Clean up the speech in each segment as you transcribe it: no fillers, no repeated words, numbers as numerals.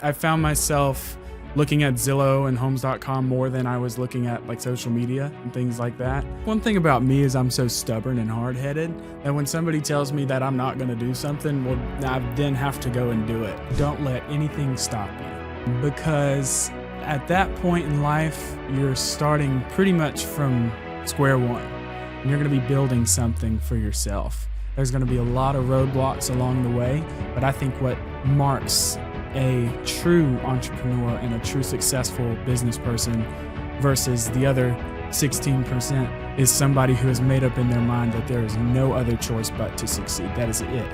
I found myself looking at Zillow and Homes.com more than I was looking at like social media and things like that. One thing about me is I'm so stubborn and hard-headed that when somebody tells me that I'm not going to do something, well, I then have to go and do it. Don't let anything stop you, because at that point in life, you're starting pretty much from square one, and you're going to be building something for yourself. There's going to be a lot of roadblocks along the way, but I think what marks a true entrepreneur and a true successful business person versus the other 16% is somebody who has made up in their mind that there is no other choice but to succeed. That is it.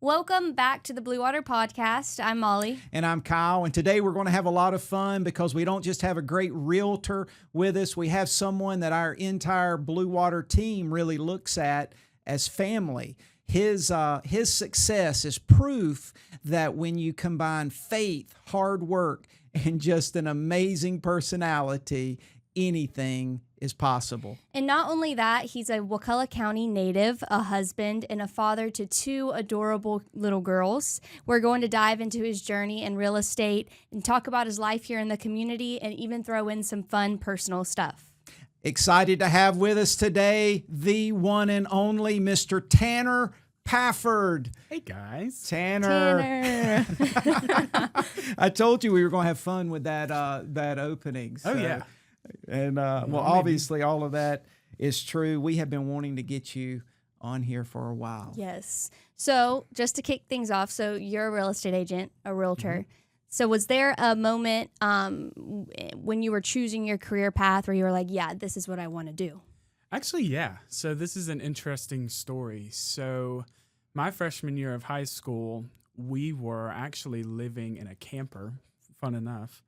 Welcome back to the BlueWater Podcast. I'm Molly. And I'm Kyle. And today we're going to have a lot of fun because we don't just have a great realtor with us. We have someone that our entire BlueWater team really looks at as family. His success is proof that when you combine faith, hard work, and just an amazing personality, anything is possible. And not only that, he's a Wakulla County native, a husband, and a father to two adorable little girls. We're going to dive into his journey in real estate and talk about his life here in the community and even throw in some fun personal stuff. Excited to have with us today the one and only Mr. Tanner Pafford. Hey, guys. Tanner. I told you we were going to have fun with that opening. So. Oh, yeah. And, obviously all of that is true. We have been wanting to get you on here for a while. Yes. So just to kick things off, so you're a real estate agent, a realtor. Mm-hmm. So was there a moment when you were choosing your career path where you were like, yeah, this is what I want to do? Actually, yeah. So this is an interesting story. So my freshman year of high school, we were actually living in a camper, fun enough.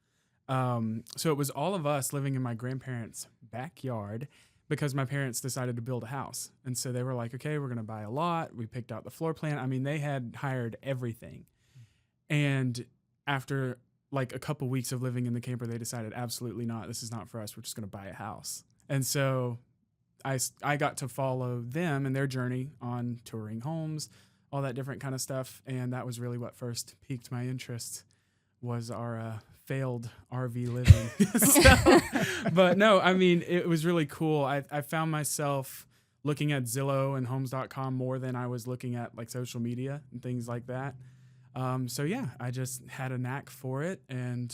So it was all of us living in my grandparents' backyard because my parents decided to build a house. And so they were like, okay, we're going to buy a lot. We picked out the floor plan. I mean, they had hired everything. And after like a couple weeks of living in the camper, they decided, absolutely not. This is not for us. We're just going to buy a house. And so I got to follow them and their journey on touring homes, all that different kind of stuff. And that was really what first piqued my interest was our failed RV living. But no, I mean, it was really cool. I found myself looking at Zillow and Homes.com more than I was looking at like social media and things like that. So yeah, I just had a knack for it, and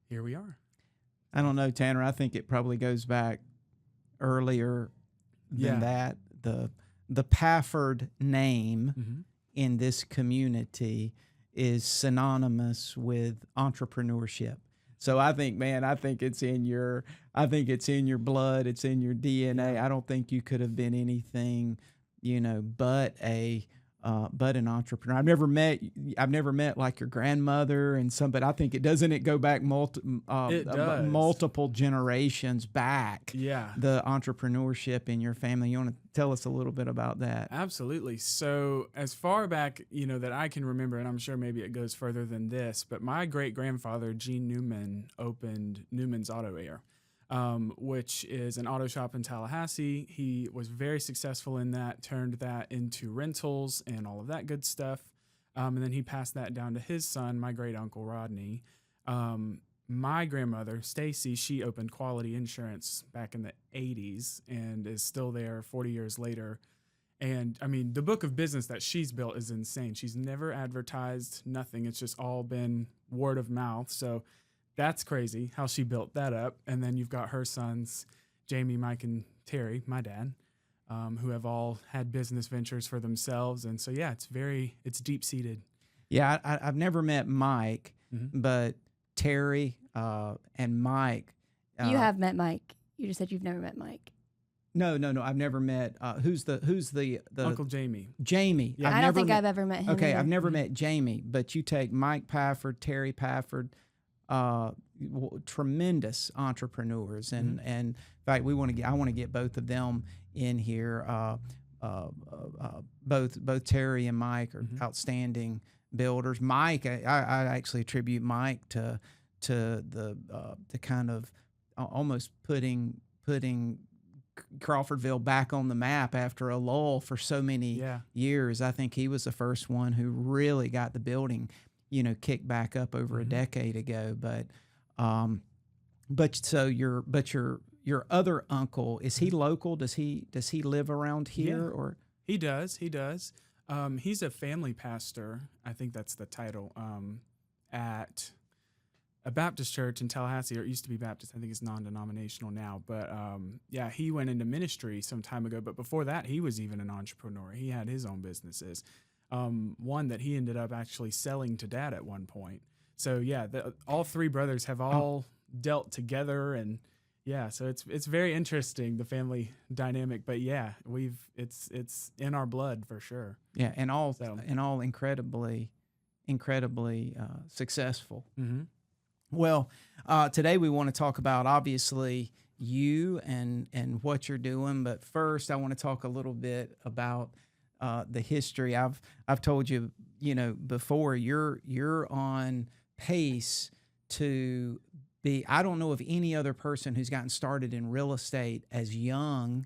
here we are. I don't know, Tanner. I think it probably goes back earlier than that. The Pafford name in this community is synonymous with entrepreneurship. So I think it's in your blood, it's in your DNA. I don't think you could have been anything, but an entrepreneur. I've never met like your grandmother and some, but I think it go back multiple generations back. Yeah. The entrepreneurship in your family. You want to tell us a little bit about that? Absolutely. So as far back, that I can remember, and I'm sure maybe it goes further than this, but my great grandfather, Gene Newman, opened Newman's Auto Air. Which is an auto shop in Tallahassee. He was very successful in that, turned that into rentals and all of that good stuff. And then he passed that down to his son, my great uncle Rodney. My grandmother, Stacy, she opened Quality Insurance back in the 80s and is still there 40 years later. And I mean, the book of business that she's built is insane. She's never advertised, nothing. It's just all been word of mouth. So that's crazy how she built that up. And then you've got her sons, Jamie, Mike, and Terry, my dad, who have all had business ventures for themselves. And so, yeah, it's deep-seated. Yeah, I've never met Mike, but Terry and Mike. You have met Mike. You just said you've never met Mike. No. I've never met. Who's the Uncle Jamie? Jamie. Yeah. I don't think I've ever met him. Okay, either. I've never met Jamie, but you take Mike Pafford, Terry Pafford, tremendous entrepreneurs, and in fact, I want to get both of them in here. Both Terry and Mike are outstanding builders. Mike, I actually attribute Mike to the kind of almost putting Crawfordville back on the map after a lull for so many years. I think he was the first one who really got the building, kicked back up over a decade ago. But so your other uncle, is he local? Does he live around here or? He does. He's a family pastor. I think that's the title. At a Baptist church in Tallahassee, or it used to be Baptist. I think it's non-denominational now. But he went into ministry some time ago. But before that, he was even an entrepreneur. He had his own businesses. One that he ended up actually selling to Dad at one point. So all three brothers have all dealt together, and so it's very interesting, the family dynamic. But it's in our blood for sure. Yeah, and all incredibly successful. Mm-hmm. Well, today we want to talk about, obviously, you and what you're doing. But first, I want to talk a little bit about the history. I've told you, before, you're on pace to be. I don't know of any other person who's gotten started in real estate as young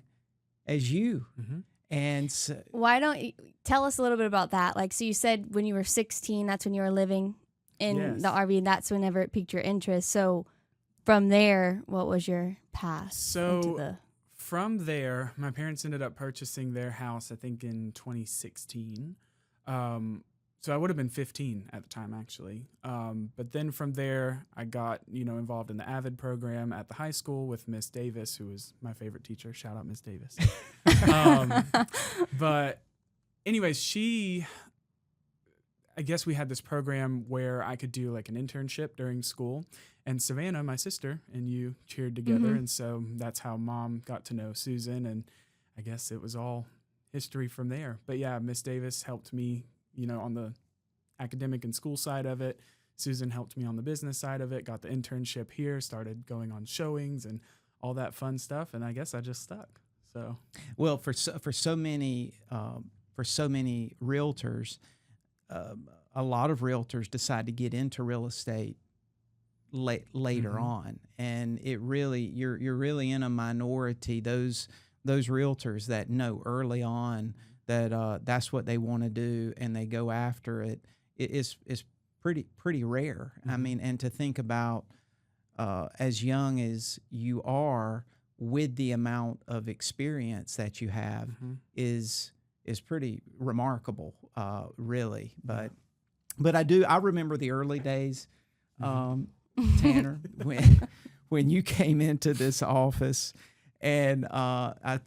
as you. Mm-hmm. And so, why don't you tell us a little bit about that? Like, so you said when you were 16, that's when you were living in the RV, and that's whenever it piqued your interest. So from there, what was your path? From there, my parents ended up purchasing their house, I think, in 2016. So I would have been 15 at the time, actually. But then from there, I got, involved in the AVID program at the high school with Miss Davis, who was my favorite teacher. Shout out, Miss Davis. But anyways, I guess we had this program where I could do like an internship during school. And Savannah, my sister, and you cheered together. Mm-hmm. And so that's how Mom got to know Susan. And I guess it was all history from there. But Miss Davis helped me, on the academic and school side of it. Susan helped me on the business side of it, got the internship here, started going on showings and all that fun stuff. And I guess I just stuck. So, well, for so many realtors, a lot of realtors decide to get into real estate later on, and you're really in a minority. Those realtors that know early on that that's what they want to do and they go after it is pretty rare. Mm-hmm. I mean, and to think about as young as you are, with the amount of experience that you have, is pretty remarkable, really. But I remember the early days, Tanner, when you came into this office, and I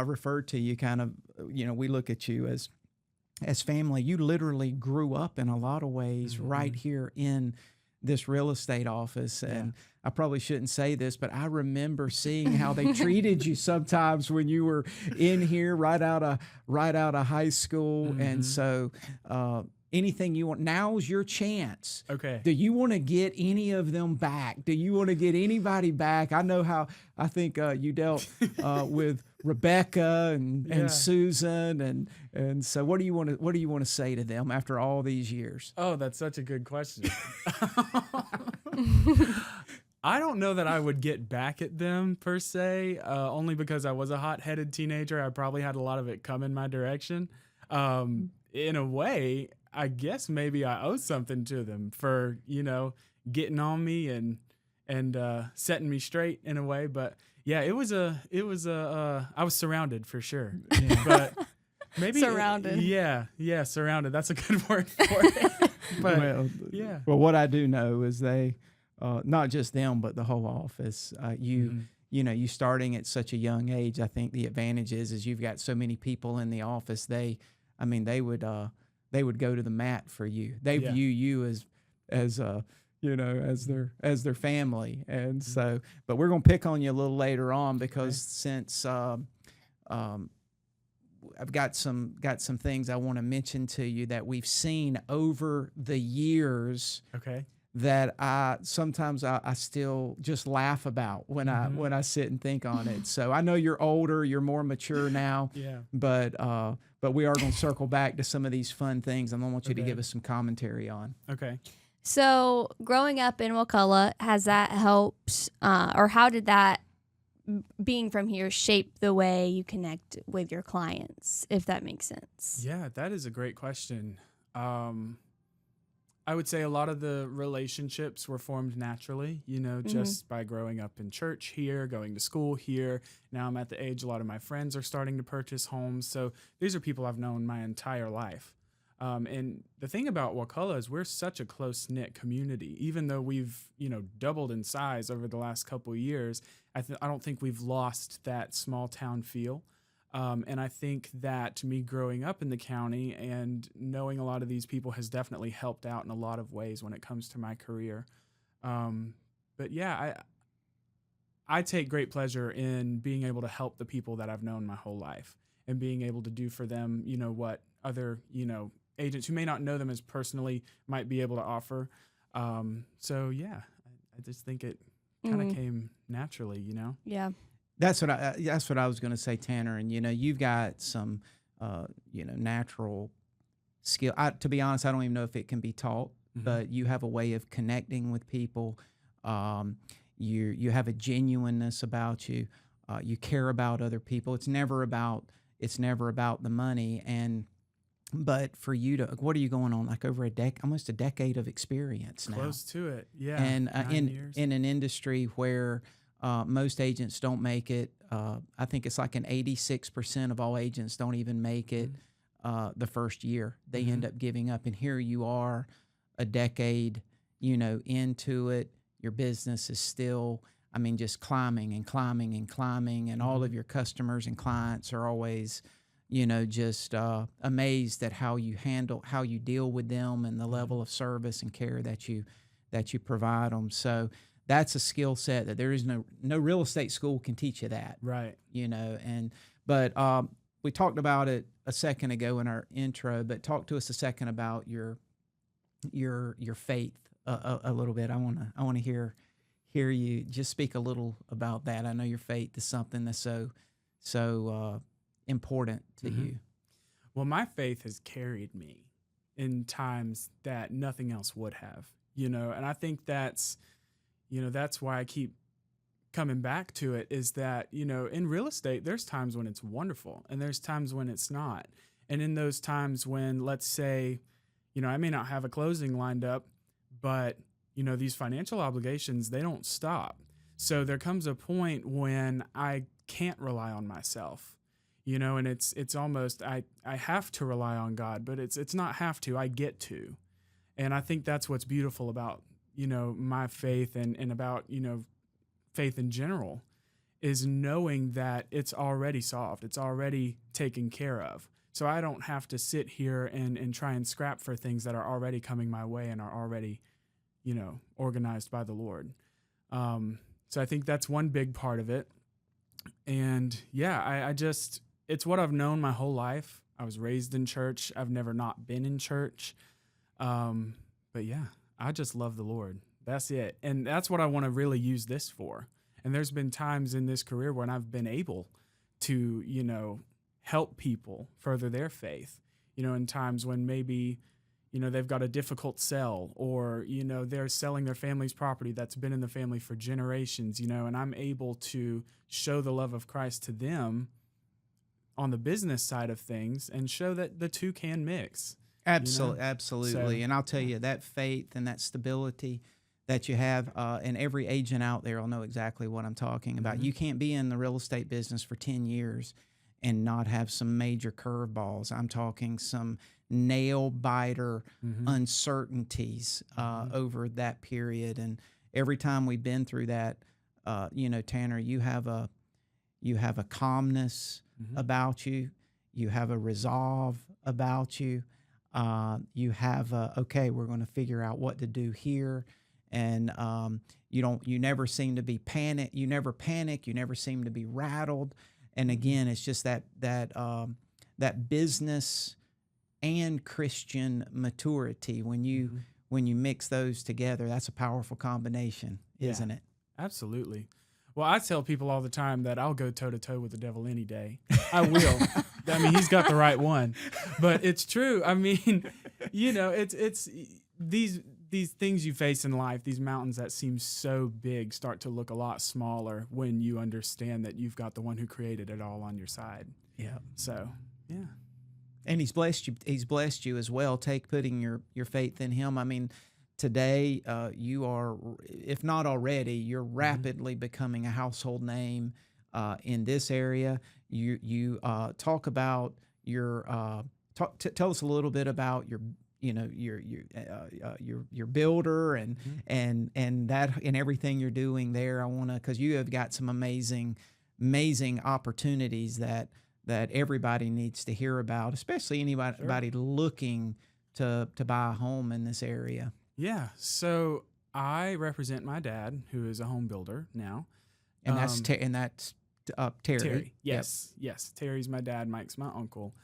referred to you kind of, we look at you as family. You literally grew up in a lot of ways right here in this real estate office. And I probably shouldn't say this, but I remember seeing how they treated you sometimes when you were in here right out of high school. And so anything you want, now's your chance. Okay. Do you want to get any of them back? Do you want to get anybody back? I know how I think you dealt with Rebecca and Susan, and so what do you want to say to them after all these years? Oh, that's such a good question. I don't know that I would get back at them per se, only because I was a hot-headed teenager. I probably had a lot of it come in my direction. In a way, I guess maybe I owe something to them for, getting on me and setting me straight in a way. But yeah, I was surrounded for sure. Yeah. But maybe surrounded. Surrounded. That's a good word for it. But well, what I do know is they, not just them, but the whole office, you starting at such a young age. I think the advantage is you've got so many people in the office. They would go to the mat for you. They view you as their family. And so, but we're going to pick on you a little later on because since I've got some things I want to mention to you that we've seen over the years. Okay. That I sometimes still just laugh about when I sit and think on it. So I know you're older, you're more mature now. But we are going to circle back to some of these fun things, and I want you to give us some commentary on. Okay. So growing up in Wakulla, has that helped, or how did that being from here shape the way you connect with your clients, if that makes sense? Yeah, that is a great question. I would say a lot of the relationships were formed naturally, just by growing up in church here, going to school here. Now I'm at the age a lot of my friends are starting to purchase homes. So these are people I've known my entire life. And the thing about Wakulla is we're such a close-knit community. Even though we've, doubled in size over the last couple of years, I don't think we've lost that small town feel. And I think that me growing up in the county and knowing a lot of these people has definitely helped out in a lot of ways when it comes to my career. But yeah, I take great pleasure in being able to help the people that I've known my whole life and being able to do for them, what other, agents who may not know them as personally might be able to offer. So yeah, I just think it kind of came naturally, Yeah. That's what I was going to say, Tanner. And you've got some natural skill. To be honest, I don't even know if it can be taught, but you have a way of connecting with people. You have a genuineness about you. You care about other people. It's never about the money. But for you to, what are you going on, like over almost a decade of experience now? Close to it, yeah. And 9 years. in an industry where most agents don't make it, I think it's like 86% of all agents don't even make it the first year. They end up giving up. And here you are, a decade, into it. Your business is still, just climbing and climbing and climbing. And all of your customers and clients are always just amazed at how you deal with them and the level of service and care that you provide them. So that's a skill set that there is no real estate school can teach you that. Right. But we talked about it a second ago in our intro, but talk to us a second about your faith a little bit. I want to hear you just speak a little about that. I know your faith is something that's so important to you. Well, my faith has carried me in times that nothing else would have, and I think that's why I keep coming back to it, is that, in real estate, there's times when it's wonderful and there's times when it's not. And in those times when, let's say, I may not have a closing lined up, but, these financial obligations, they don't stop. So there comes a point when I can't rely on myself. And it's almost, I have to rely on God, but it's not have to, I get to. And I think that's what's beautiful about, my faith and about, faith in general, is knowing that it's already solved. It's already taken care of. So I don't have to sit here and try and scrap for things that are already coming my way and are already, organized by the Lord. So I think that's one big part of it. And yeah, it's what I've known my whole life. I was raised in church. I've never not been in church. But yeah, I just love the Lord. That's it. And that's what I want to really use this for. And there's been times in this career when I've been able to, help people further their faith, in times when maybe, they've got a difficult sell, or, they're selling their family's property that's been in the family for generations, and I'm able to show the love of Christ to them on the business side of things and show that the two can mix. Absolutely. So, and I'll tell you, that faith and that stability that you have, and every agent out there will know exactly what I'm talking about. You can't be in the real estate business for 10 years and not have some major curveballs. I'm talking some nail biter uncertainties over that period. And every time we've been through that, Tanner, you have a calmness about you. You have a resolve about you. You have okay, we're going to figure out what to do here. And you never seem to be panic. You never panic. You never seem to be rattled. And again, it's just that business and Christian maturity. When you mix those together, that's a powerful combination, isn't it? Absolutely. Well, I tell people all the time that I'll go toe-to-toe with the devil any day. I will. He's got the right one. But it's true. It's these these things you face in life, these mountains that seem so big, start to look a lot smaller when you understand that you've got the one who created it all on your side. Yeah. So, yeah. And he's blessed you. He's blessed you as well. Putting your faith in him. I mean, today you are, if not already, you're rapidly becoming a household name in this area. You talk about your tell us a little bit about your your builder and that and everything you're doing there. I want to, because you have got some amazing opportunities that everybody needs to hear about, especially anybody looking to buy a home in this area. Yeah. So I represent my dad, who is a home builder now. And that's Terry. Yes. Yep. Yes. Terry's my dad. Mike's my uncle.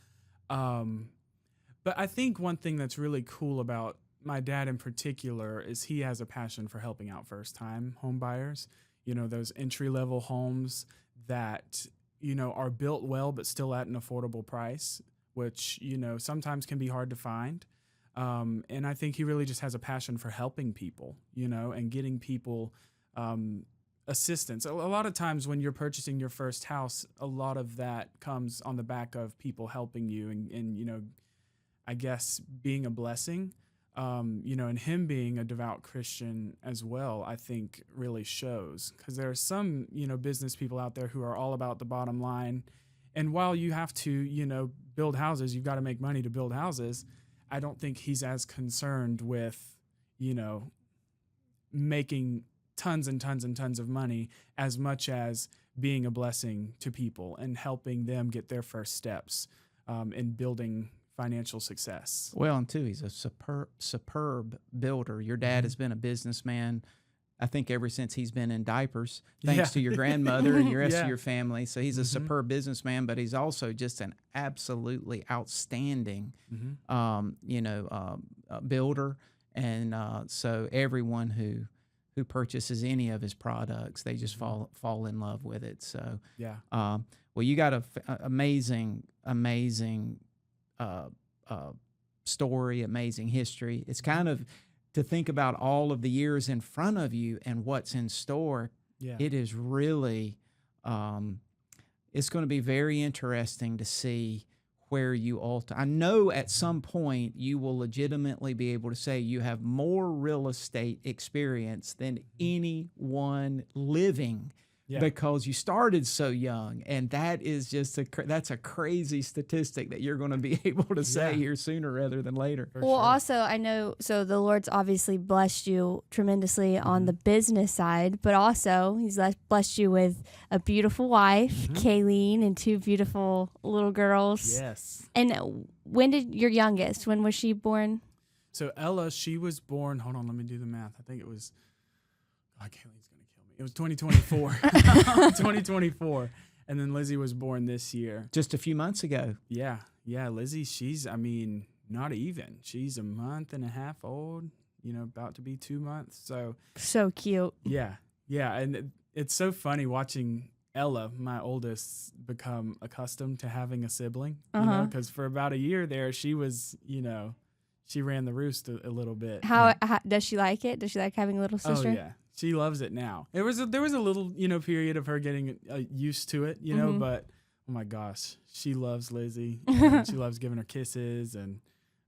But I think one thing that's really cool about my dad in particular is he has a passion for helping out first-time home buyers. You know, those entry-level homes that, you know, are built well but still at an affordable price, which, you know, sometimes can be hard to find. And I think he really just has a passion for helping people, you know, and getting people assistance. A lot of times when you're purchasing your first house, a lot of that comes on the back of people helping you and you know, I guess being a blessing, you know, and him being a devout Christian as well, I think really shows, because there are some, you know, business people out there who are all about the bottom line. And while you have to, you know, build houses, you've got to make money to build houses. I don't think he's as concerned with, you know, making tons and tons and tons of money as much as being a blessing to people and helping them get their first steps in building financial success. Well, and too, he's a superb builder. Your dad has been a businessman, I think, ever since he's been in diapers, thanks to your grandmother and the rest of your family. So he's a superb businessman, but he's also just an absolutely outstanding, builder. And so everyone who purchases any of his products, they just fall in love with it. So well, you got a amazing story, amazing history. It's kind of to think about all of the years in front of you and what's in store. Yeah. It is really, it's going to be very interesting to see where you I know at some point you will legitimately be able to say you have more real estate experience than anyone living. Yeah. Because you started so young, and that is just that's a crazy statistic that you're going to be able to say here sooner rather than later. Well, also I know, so the Lord's obviously blessed you tremendously on the business side, but also He's blessed you with a beautiful wife, Kayleen, and 2 beautiful little girls. Yes. And when was she born? So Ella, she was born, hold on, let me do the math. I think it was, Kayleen's going to kill me. It was 2024. 2024. And then Lizzie was born this year. Just a few months ago. Yeah. Yeah. Lizzie, she's, not even. She's a month and a half old, about to be 2 months. So cute. Yeah. Yeah. And it's so funny watching Ella, my oldest, become accustomed to having a sibling, because for about a year there, she was, she ran the roost a little bit. How does she like it? Does she like having a little sister? Oh, yeah. She loves it now. There was a little, period of her getting used to it, but oh my gosh, she loves Lizzie. And she loves giving her kisses and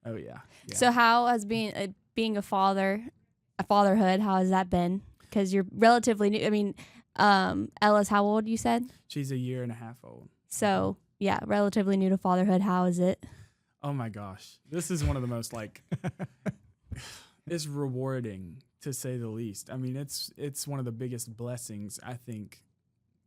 oh yeah. So how has being a fatherhood, how has that been? Because you're relatively new. Ella's how old, you said? She's a year and a half old. So yeah, relatively new to fatherhood. How is it? Oh my gosh. This is one of the most it's rewarding, to say the least. It's one of the biggest blessings I think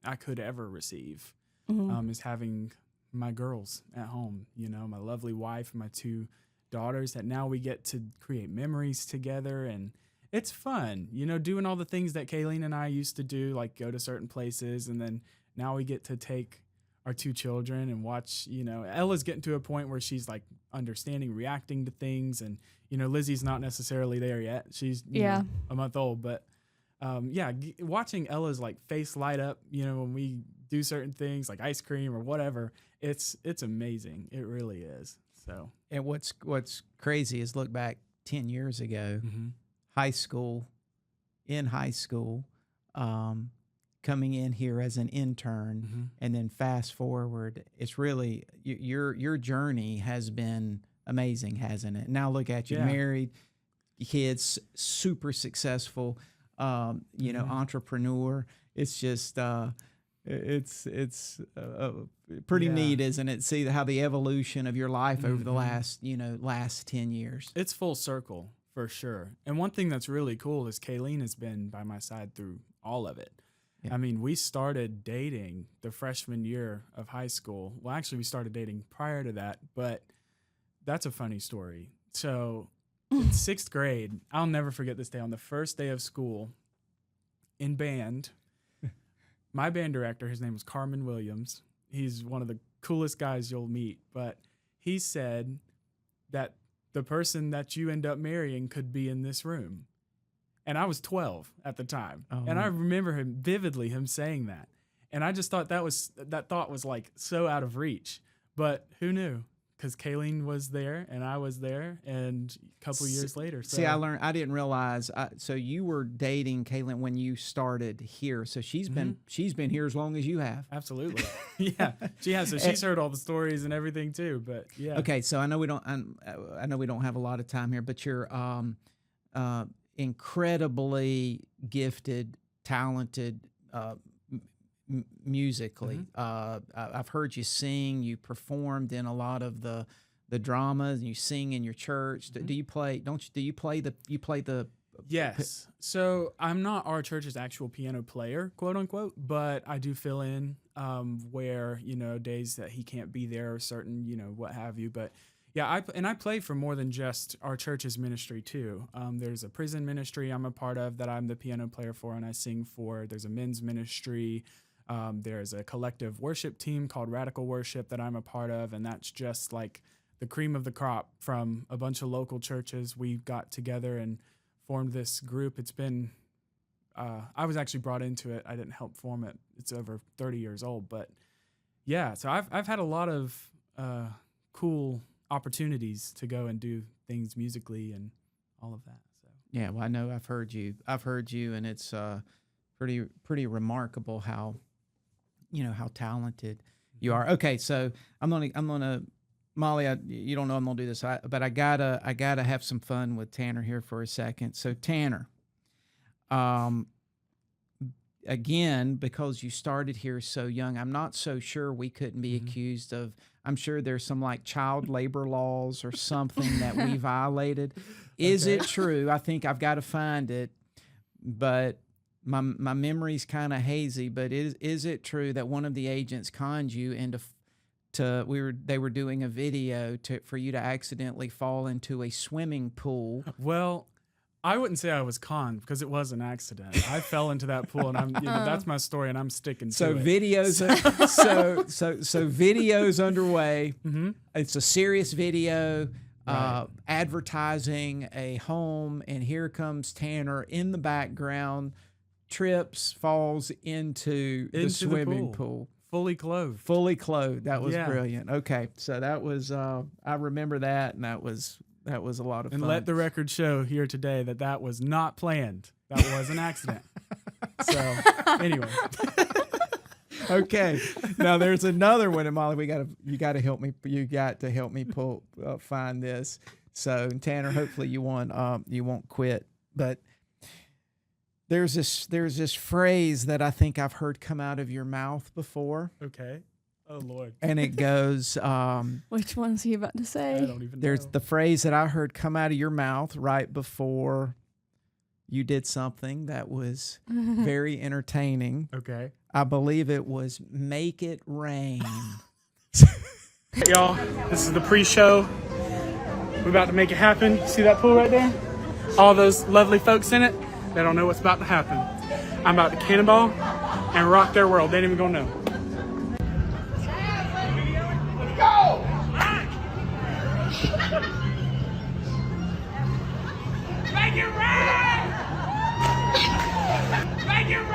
I could ever receive, is having my girls at home, my lovely wife and my 2 daughters that now we get to create memories together. And it's fun, doing all the things that Kayleen and I used to do, like go to certain places. And then now we get to take our 2 children and watch, Ella's getting to a point where she's like understanding, reacting to things. And, Lizzie's not necessarily there yet. She's a month old, but watching Ella's like face light up, when we do certain things like ice cream or whatever, it's amazing. It really is. So, and what's crazy is look back 10 years ago, high school, coming in here as an intern, and then fast forward, it's really your journey has been amazing, hasn't it? Now look at you, married, kids, super successful, entrepreneur. It's just it's pretty neat, isn't it? See how the evolution of your life over the last 10 years. It's full circle for sure. And one thing that's really cool is Kayleen has been by my side through all of it. Yeah. I mean, we started dating the freshman year of high school. Well, actually, we started dating prior to that, but that's a funny story. So in 6th grade, I'll never forget this day. On the first day of school in band, my band director, his name was Carmen Williams. He's one of the coolest guys you'll meet, but he said that the person that you end up marrying could be in this room. And I was 12 at the time. Oh. And I remember him vividly, him saying that. And I just thought that thought was like so out of reach. But who knew? Because Kayleen was there and I was there, and a couple years later. So. See, I didn't realize. So you were dating Kayleen when you started here. So she's been here as long as you have. Absolutely. Yeah, she has. So she's heard all the stories and everything too. But yeah. Okay, so I know we don't have a lot of time here, but you're incredibly gifted, talented musically. I've heard you sing. You performed in a lot of the dramas, and you sing in your church. Do you play? Do you play the? Yes. So I'm not our church's actual piano player, quote unquote, but I do fill in where days that he can't be there or certain what have you. But yeah, I play for more than just our church's ministry too. There's a prison ministry I'm a part of that I'm the piano player for and I sing for. There's a men's ministry. There's a collective worship team called Radical Worship that I'm a part of, and that's just like the cream of the crop from a bunch of local churches. We got together and formed this group. It's been, I was actually brought into it. I didn't help form it. It's over 30 years old, but yeah, so I've had a lot of cool opportunities to go and do things musically and all of that. So yeah, well, I know I've heard you, and it's pretty remarkable how talented you are. Okay, so I'm gonna Molly, you don't know I'm gonna do this, but I gotta have some fun with Tanner here for a second. So Tanner, again, because you started here so young, I'm not so sure we couldn't be accused of. I'm sure there's some like child labor laws or something that we violated. Is it true? I think I've got to find it, but my memory's kind of hazy. But is it true that one of the agents conned you into they were doing a video for you to accidentally fall into a swimming pool? Well, I wouldn't say I was conned because it was an accident. I fell into that pool, and that's my story, and I'm sticking to it. Videos, so videos underway. It's a serious video, advertising a home, and here comes Tanner in the background, trips, falls into the swimming pool. Fully clothed. That was brilliant. Okay, so that was I remember that, and that was a lot of fun. And let the record show here today that was not planned. That was an accident. So anyway. Okay. Now there's another one, and Molly, you got to help me find this. So Tanner, hopefully you won't quit. But there's this phrase that I think I've heard come out of your mouth before. Okay. Oh, Lord. And it goes... which one's he about to say? I don't even know. There's the phrase that I heard come out of your mouth right before you did something that was very entertaining. Okay. I believe it was "Make It Rain." Hey, y'all, this is the pre-show. We're about to make it happen. See that pool right there? All those lovely folks in it, they don't know what's about to happen. I'm about to cannonball and rock their world. They ain't even gonna know. Make it rain! Make it rain!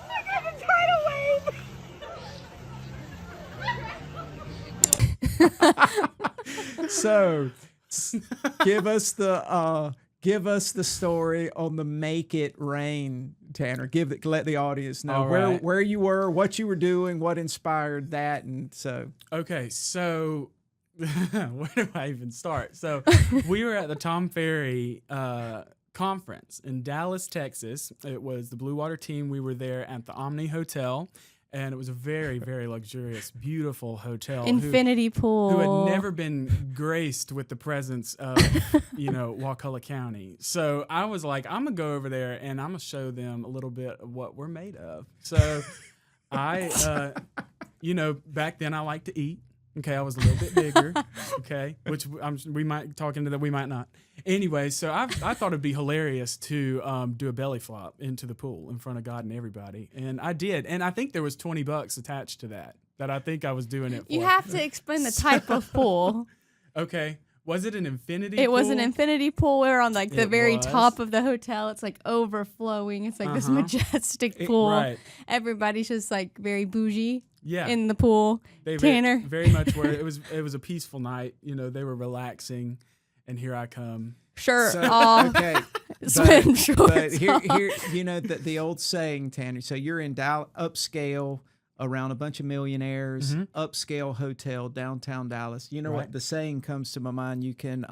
I got the tidal wave! So give us the story on the Make It Rain, Tanner. Let the audience know where you were, what you were doing, what inspired that, and so. Okay, so where do I even start? So we were at the Tom Ferry conference in Dallas, Texas. It was the BlueWater team. We were there at the Omni Hotel. And it was a very, very luxurious, beautiful hotel. Infinity pool. Who had never been graced with the presence of, Wakulla County. So I was like, I'm going to go over there and I'm going to show them a little bit of what we're made of. So I, back then I liked to eat. Okay, I was a little bit bigger. Okay, which we might talk into that, we might not. Anyway, so I thought it'd be hilarious to do a belly flop into the pool in front of God and everybody, and I did. And I think there was $20 attached to that I think I was doing it for. You have to explain the type of pool. Okay, was it an infinity pool? It was an infinity pool. We were on the very top of the hotel. It's like overflowing. It's like this majestic pool. Right. Everybody's just like very bougie. Yeah. In the pool. Tanner. Very much where it was a peaceful night. They were relaxing, and here I come. Shirt so, off. Okay. Swim shorts. But here the old saying, Tanner. So you're in upscale around a bunch of millionaires, upscale hotel downtown Dallas. You know what the saying comes to my mind? You can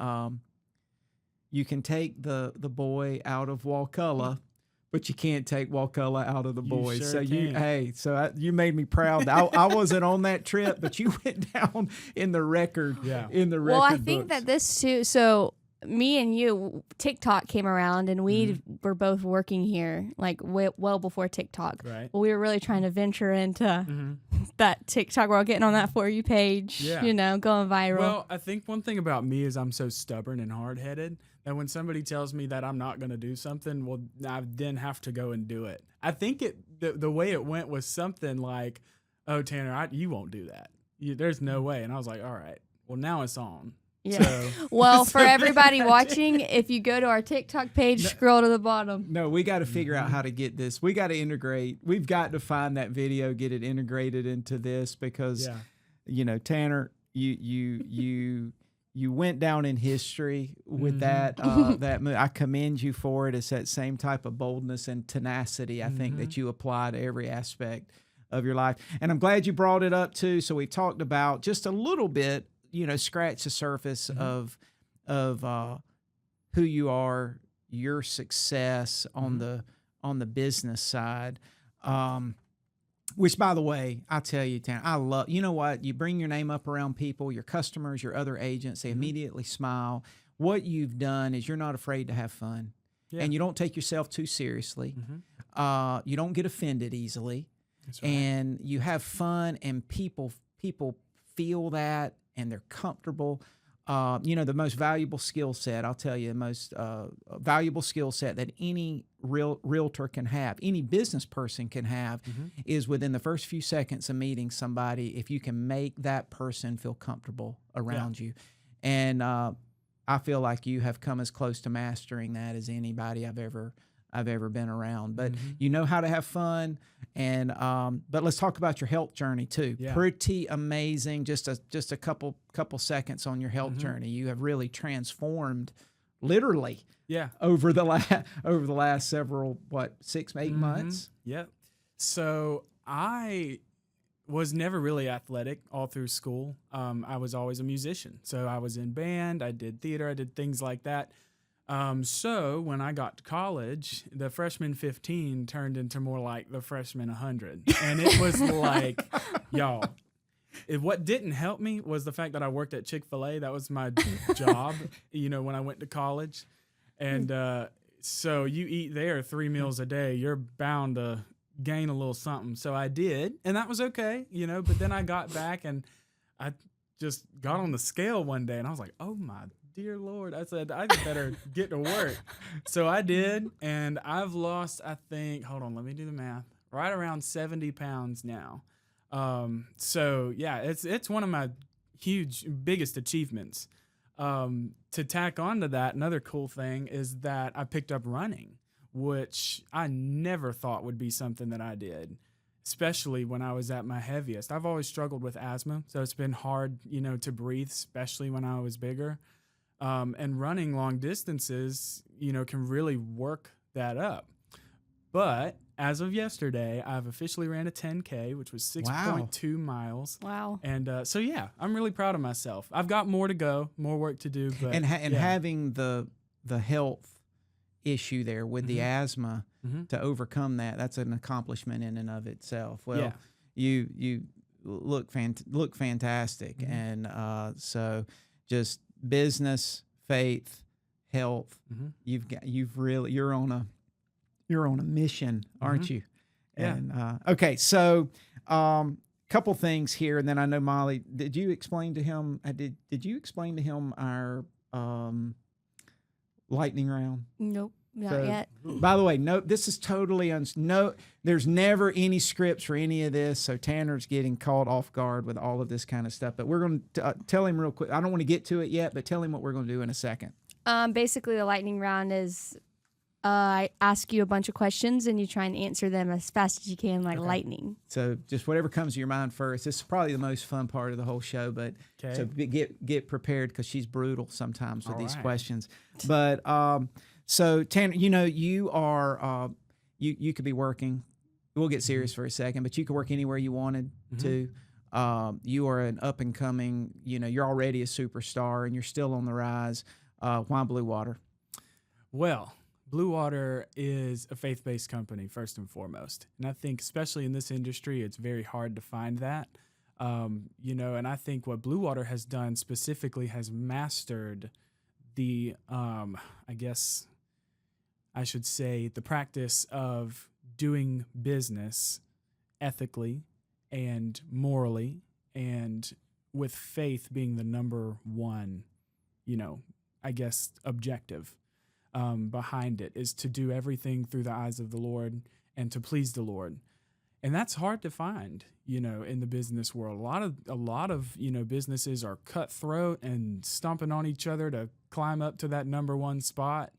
take the boy out of Wakulla, but you can't take Wakulla out of the boys. Sure so can. You made me proud. I wasn't on that trip, but you went down in the record. Yeah. In the record. Well, I think books. that this too. So me and you, TikTok came around, and we were both working here, like well before TikTok. Right. But we were really trying to venture into that TikTok world, getting on that For You page. Yeah. Going viral. Well, I think one thing about me is I'm so stubborn and hard-headed that when somebody tells me that I'm not going to do something, well, I then have to go and do it. I think the way it went was something like, "Oh, Tanner, you won't do that. There's no way." And I was like, "All right, well, now it's on." Yeah. So, well, for everybody watching, if you go to our TikTok page, scroll to the bottom. No, we got to figure out how to get this. We got to integrate. We've got to find that video, get it integrated into this because, Tanner, you went down in history with that movie. I commend you for it. It's that same type of boldness and tenacity, I think, that you apply to every aspect of your life. And I'm glad you brought it up too. So we talked about just a little bit, scratch the surface of who you are, your success on the business side. Which, by the way, I tell you, Tanner, I love, you know what? You bring your name up around people, your customers, your other agents, they immediately smile. What you've done is you're not afraid to have fun. Yeah. And you don't take yourself too seriously. You don't get offended easily. That's right. And you have fun, and people feel that, and they're comfortable. The most valuable skill set, I'll tell you, the most valuable skill set that any realtor can have, any business person can have, is within the first few seconds of meeting somebody, if you can make that person feel comfortable around you. And I feel like you have come as close to mastering that as anybody I've ever been around. But you know how to have fun. And but let's talk about your health journey too. Yeah. Pretty amazing. Just a couple seconds on your health journey. You have really transformed, literally. Yeah. Over the last several 6, 8 months. Yep. So I was never really athletic all through school. I was always a musician. So I was in band. I did theater. I did things like that. So when I got to college, the freshman 15 turned into more like the freshman 100. And it was like, y'all, what didn't help me was the fact that I worked at Chick-fil-A. That was my job, when I went to college. And so you eat there 3 meals a day, you're bound to gain a little something. So I did, and that was okay, but then I got back and I just got on the scale one day and I was like, oh my dear Lord, I said, I better get to work. So I did, and I've lost, I think, hold on, let me do the math, right around 70 pounds now. So yeah, it's one of my biggest achievements. To tack on to that, another cool thing is that I picked up running, which I never thought would be something that I did. especially when I was at my heaviest. I've always struggled with asthma, so it's been hard, to breathe, especially when I was bigger. And running long distances, can really work that up. But as of yesterday, I've officially ran a 10K, which was 6.2 miles. Wow. And so, yeah, I'm really proud of myself. I've got more to go, more work to do. But, having the health issue there with the asthma to overcome that's an accomplishment in and of itself. Well, you look fantastic. And so just business, faith, health, you're on a mission, aren't you? Yeah. And okay, so couple things here, and then I know Molly, did you explain to him our lightning round? Nope, not yet. By the way, no, this is totally there's never any scripts for any of this, so Tanner's getting caught off guard with all of this kind of stuff. But we're going to tell him real quick. I don't want to get to it yet, but tell him what we're going to do in a second. Basically, the lightning round is I ask you a bunch of questions, and you try and answer them as fast as you can, like lightning. So just whatever comes to your mind first. This is probably the most fun part of the whole show, but so get prepared because she's brutal sometimes with these questions. But so Tanner, you are you could be working. We'll get serious for a second, but you could work anywhere you wanted to. You are an up and coming. You're already a superstar, and you're still on the rise. Why BlueWater? Well, BlueWater is a faith-based company, first and foremost. And I think especially in this industry, it's very hard to find that. And I think what BlueWater has done specifically has mastered the, I guess I should say, the practice of doing business ethically and morally, and with faith being the number one, I guess, objective. Behind it is to do everything through the eyes of the Lord and to please the Lord. And that's hard to find, in the business world. A lot of businesses are cutthroat and stomping on each other to climb up to that number one spot.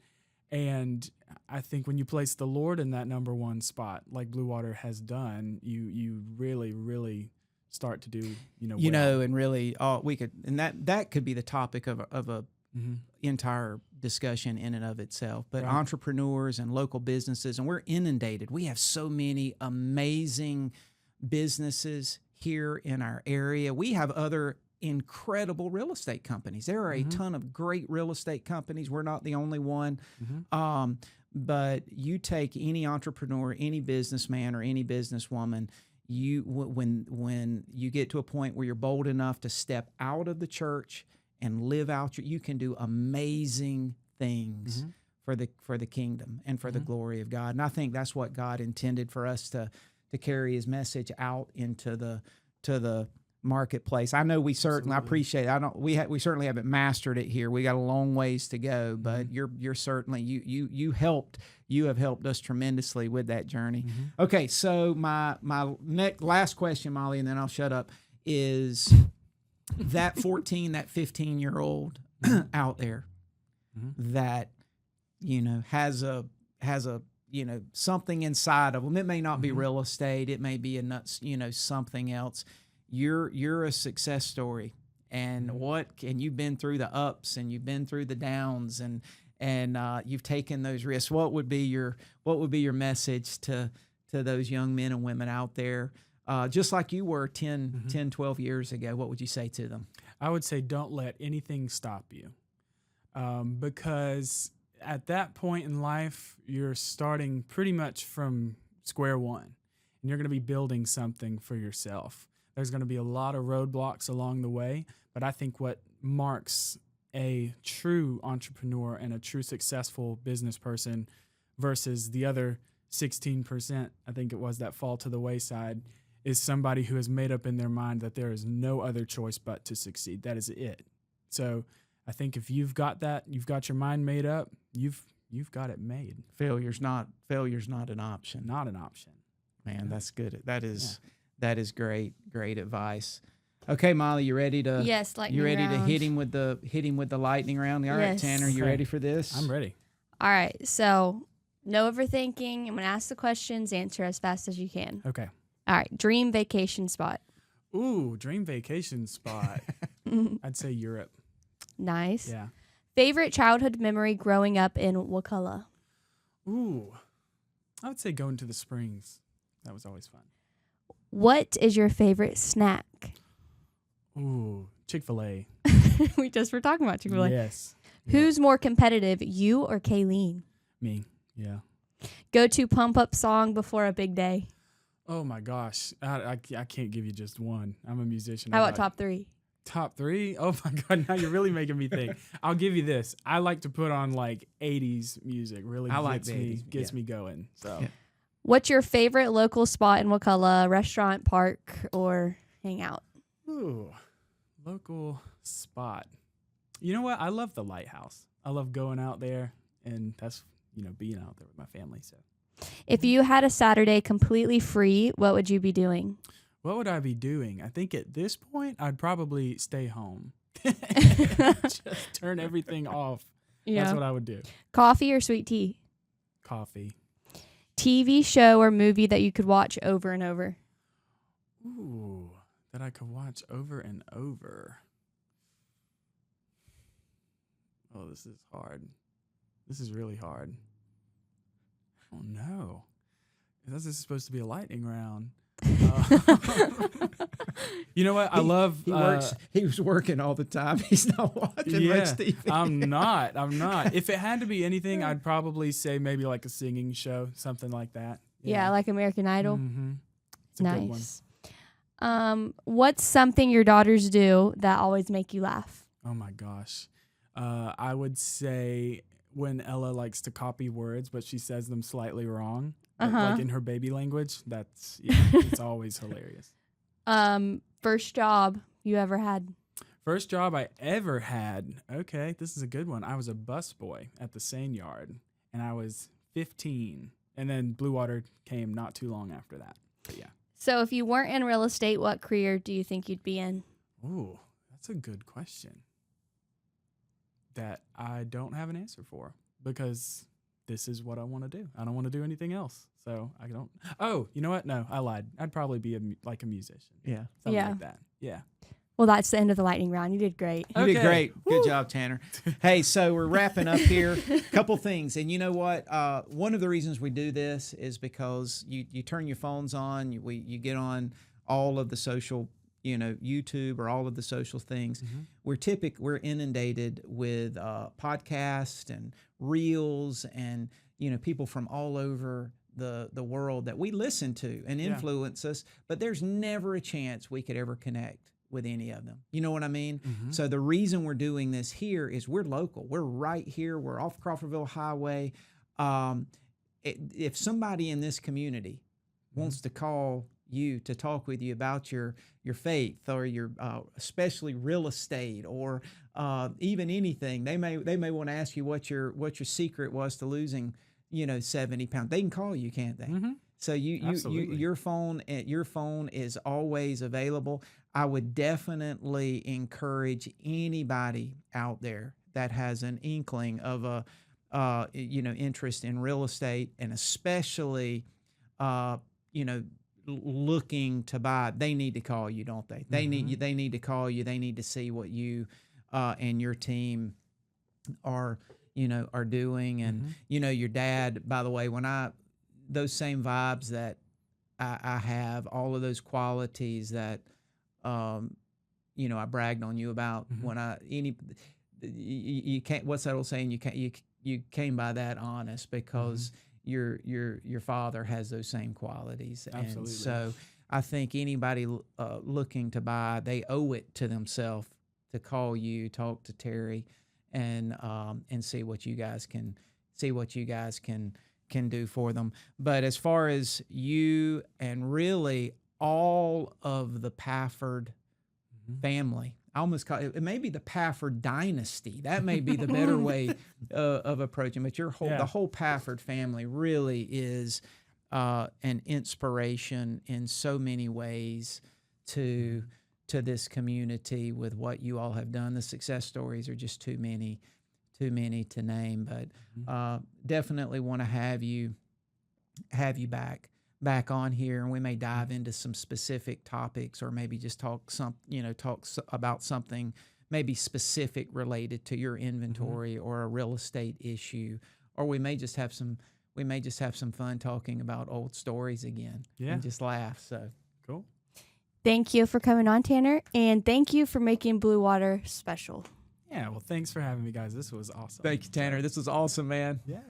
And I think when you place the Lord in that number one spot, like BlueWater has done, you really, really start to do, well. And really we could, and that could be the topic of a entire discussion in and of itself. But entrepreneurs and local businesses, and we're inundated. We have so many amazing businesses here in our area. We have other incredible real estate companies. There are a ton of great real estate companies. We're not the only one. But you take any entrepreneur, any businessman, or any businesswoman, when you get to a point where you're bold enough to step out of the church and live out you can do amazing things for the kingdom and for the glory of God. And I think that's what God intended for us to carry His message out into the marketplace. I know we certainly I appreciate it. We certainly haven't mastered it here. We got a long ways to go, but you're certainly you have helped us tremendously with that journey. Okay, so my last question, Molly, and then I'll shut up, is that 15-year-old out there that has a something inside of them. It may not be real estate. It may be something else. You're a success story, and you've been through the ups and you've been through the downs, and you've taken those risks. What would be your message to those young men and women out there? Just like you were 10, 12 years ago, what would you say to them? I would say don't let anything stop you, because at that point in life, you're starting pretty much from square one, and you're going to be building something for yourself. There's going to be a lot of roadblocks along the way, but I think what marks a true entrepreneur and a true successful business person versus the other 16%, I think it was, that fall to the wayside, is somebody who has made up in their mind that there is no other choice but to succeed. That is it. So I think if you've got that, you've got your mind made up, you've got it made. Failure's not an option. Not an option. Man, that's good. That is great advice. Okay, Molly, you ready to? Yes, lightning You ready round. to hit him with the lightning round? All right, Yes. Tanner, you Okay. ready for this? I'm ready. All right, so no overthinking. I'm going to ask the questions, answer as fast as you can. Okay. All right. Dream vacation spot. Ooh, dream vacation spot. I'd say Europe. Nice. Yeah. Favorite childhood memory growing up in Wakulla. Ooh, I would say going to the Springs. That was always fun. What is your favorite snack? Ooh, Chick-fil-A. We just were talking about Chick-fil-A. Yes. Who's more competitive, you or Kayleen? Me. Yeah. Go-to pump-up song before a big day. Oh my gosh, I can't give you just one. I'm a musician. How I about like- top 3? Top 3? Oh my God, now you're really making me think. I'll give you this. I like to put on like 80s music. Really I like gets the me 80s, gets yeah. me going. So Yeah. What's your favorite local spot in Wakulla? Restaurant, park, or hangout? ooh, local spot. You know what? I love the lighthouse. I love going out there, and that's being out there with my family. So If you had a Saturday completely free, what would you be doing? what would I be doing? I think at this point I'd probably stay home. Just turn everything off. That's what I would do. Coffee or sweet tea? Coffee. TV show or movie that you could watch over and over? Ooh, that I could watch over and over. Oh, this is hard. This is really hard. Oh no. This is supposed to be a lightning round. You know what? I love. He works. He was working all the time. He's not watching much TV. I'm not. If it had to be anything, I'd probably say maybe like a singing show, something like that. Yeah, like American Idol. Mm-hmm. It's a good one. Nice. What's something your daughters do that always make you laugh? Oh my gosh. I would say when Ella likes to copy words, but she says them slightly wrong, like in her baby language. It's always hilarious. First job you ever had? First job I ever had. Okay, this is a good one. I was a busboy at the Seine Yard, and I was 15. And then BlueWater came not too long after that. But yeah. So if you weren't in real estate, what career do you think you'd be in? Ooh, that's a good question that I don't have an answer for because this is what I want to do. I don't want to do anything else. So I don't. Oh, you know what? No, I lied. I'd probably be like a musician. Yeah. Something like that. Yeah. Well, that's the end of the lightning round. You did great. You did Okay. great. Good Woo. job, Tanner. Hey, so we're wrapping up here. Couple things. And you know what? One of the reasons we do this is because you turn your phones on, you get on all of the social, YouTube or all of the social things. Mm-hmm. We're inundated with podcasts and reels and, people from all over the world that we listen to and influence us, but there's never a chance we could ever connect with any of them. You know what I mean? Mm-hmm. So the reason we're doing this here is we're local. We're right here. We're off Crawfordville Highway. If somebody in this community wants to call you to talk with you about your faith or your especially real estate or even anything, they may want to ask you what your secret was to losing 70 pounds. They can call you, can't they? Mm-hmm. So your phone is always available. I would definitely encourage anybody out there that has an inkling of a interest in real estate and especially looking to buy. They need to call you, don't they? They need you. They need to call you. They need to see what you and your team are doing. And your dad, by the way, those same vibes that I have, all of those qualities that, I bragged on you about you can't, what's that old saying? You came by that honest because your father has those same qualities. Absolutely. And so I think anybody looking to buy, they owe it to themselves to call you, talk to Terry and see what you guys can do for them. But as far as you and really all of the Pafford family, I almost call it maybe the Pafford dynasty. That may be the better way of approaching. But the whole Pafford family really is an inspiration in so many ways to this community with what you all have done. The success stories are just too many to name, but definitely want to have you back back on here, and we may dive into some specific topics, or maybe just talk about something maybe specific related to your inventory or a real estate issue, or we may just have some fun talking about old stories again and just laugh. So Cool. Thank you for coming on, Tanner, and thank you for making Blue Water special. Yeah, well, thanks for having me, guys. This was awesome. thank you, Tanner. This was awesome, man. Yeah.